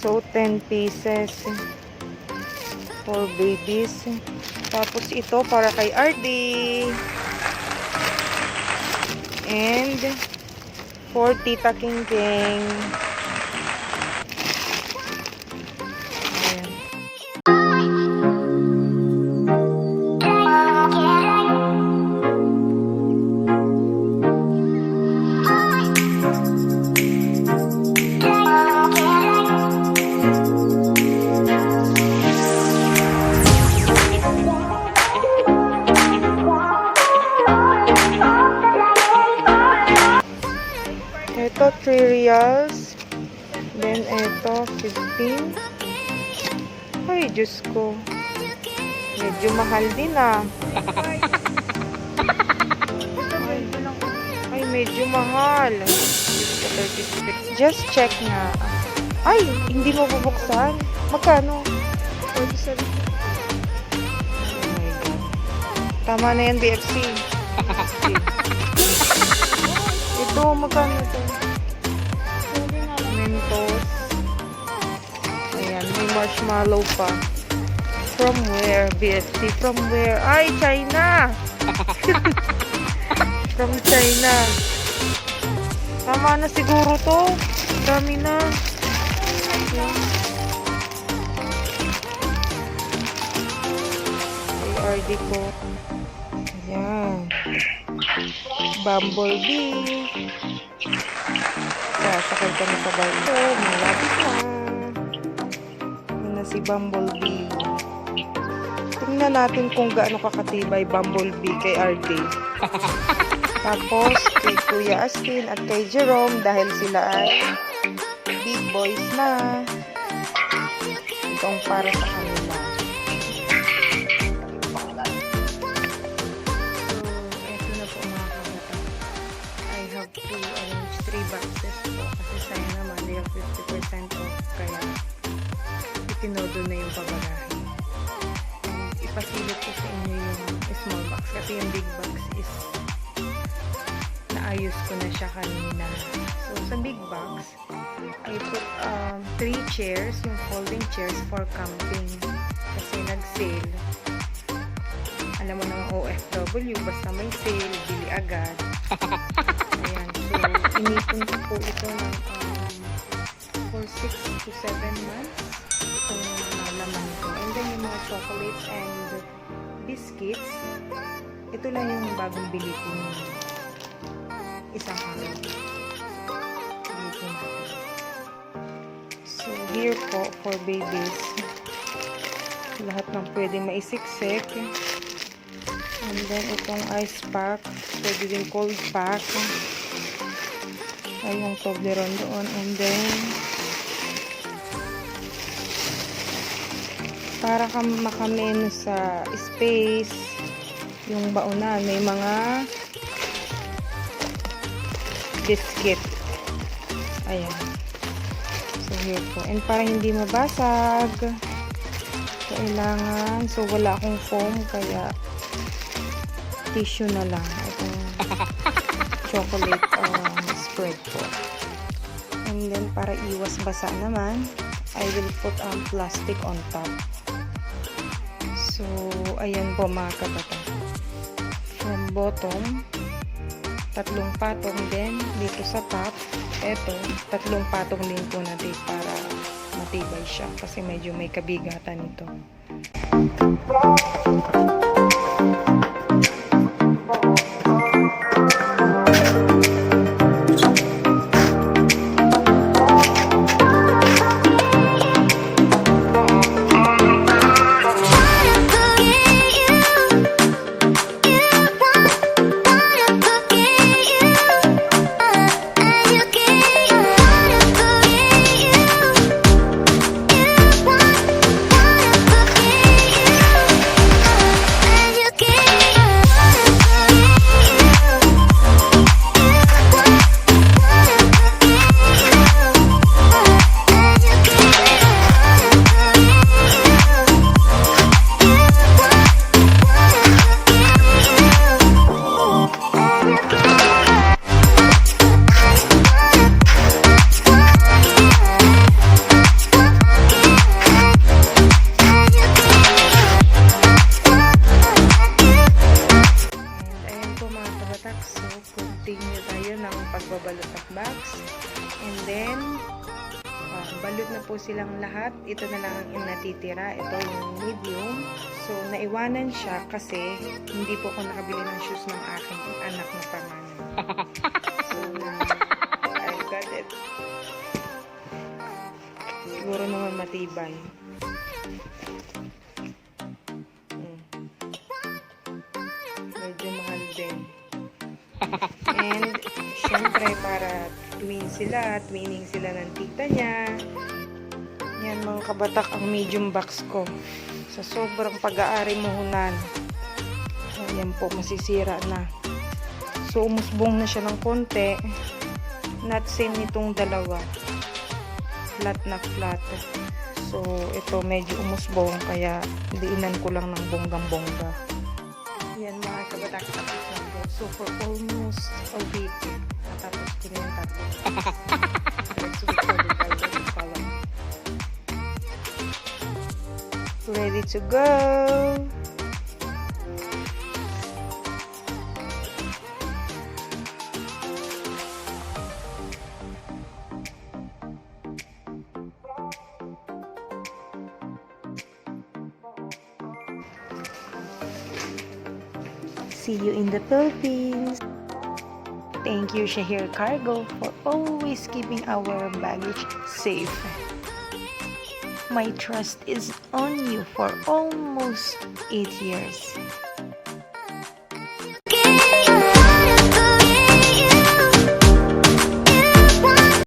So, 10 pieces for babies. Tapos, ito para kay RD. And, for Tita King King. Ayan. Ito, 3 reals. Then, ito, 15. Ay, Diyos ko. Medyo mahal din ah. Ay, medyo mahal. Just check nga. Ay, hindi mo bubuksan. Magkano? 47. Oh my God. Tama na yan, BFC. Ito, magkano ito? Mentos. Ayan, may marshmallow pa. From where, BFC? From where? Ay, China! From China. Tama na siguro to. Dami na. Ayan. ARD ko. Ayan. Bumblebee. Sasakay kami sa barko. Malapit na. Yan na si Bumblebee. Tingnan natin kung gaano kakatibay Bumblebee kay RD. Tapos, kay Kuya Astin at kay Jerome dahil sila ay big boys na. Ito ang para sa kanila. To arrange 3 boxes po kasi sayang naman they have 50% off kaya itinodo na yung pabagahe. Ipasilip ko sa inyo yung small box kasi yung big box is naayos ko na siya kanina. So sa big box I put 3 chairs, yung folding chairs for camping kasi nag-sale. Alam mo naman OFW, basta may sale, bili agad. Ayan, so inipon ko po ito ng for 6 to 7 months itong laman ko. And then yung mga chocolates and biscuits, ito lang yung bagong bili ko ng isang araw. So here po for babies, lahat ng pwede maisiksik. And then, itong ice pack. Pwede din cold pack. Ay, yung Toblerone doon. And then, para makameno sa space, yung bauna, may mga biscuit. Ayan. So, here po. And para hindi mabasag, kailangan, so wala akong foam, kaya tissue na lang. Itong chocolate spread po. And then, para iwas basa naman, I will put plastic on top. So, ayan po mga kabatak. From bottom, 3 patong din. Dito sa top, eto, 3 patong din po natin para matibay siya. Kasi medyo may kabigatan ito. then balot na po silang lahat. Ito na lang ang natitira. Ito yung medium. So, naiwanan siya kasi hindi po ako nakabili ng shoes ng aking anak na panganay. So, I got it. Siguro naman matibay. Medyo mahal din. And, syempre, para twinning sila ng tita niya. Yan, mga kabatak, ang medium box ko. Sa sobrang pag-aari muhunan. Ayan po, masisira na. So, umusbong na siya ng konti. Not same nitong dalawa. Flat na flat. So, ito medyo umusbong, kaya diinan ko lang ng bonggang-bongga. Yan, mga kabatak, tapos na po. So, for almost a week, natapos ko na yung tatlo. Next week ko, di ba follow. Ready to go! See you in the Philippines. Thank you, Shahir Cargo, for always keeping our baggage safe. My trust is on you for almost 8 years.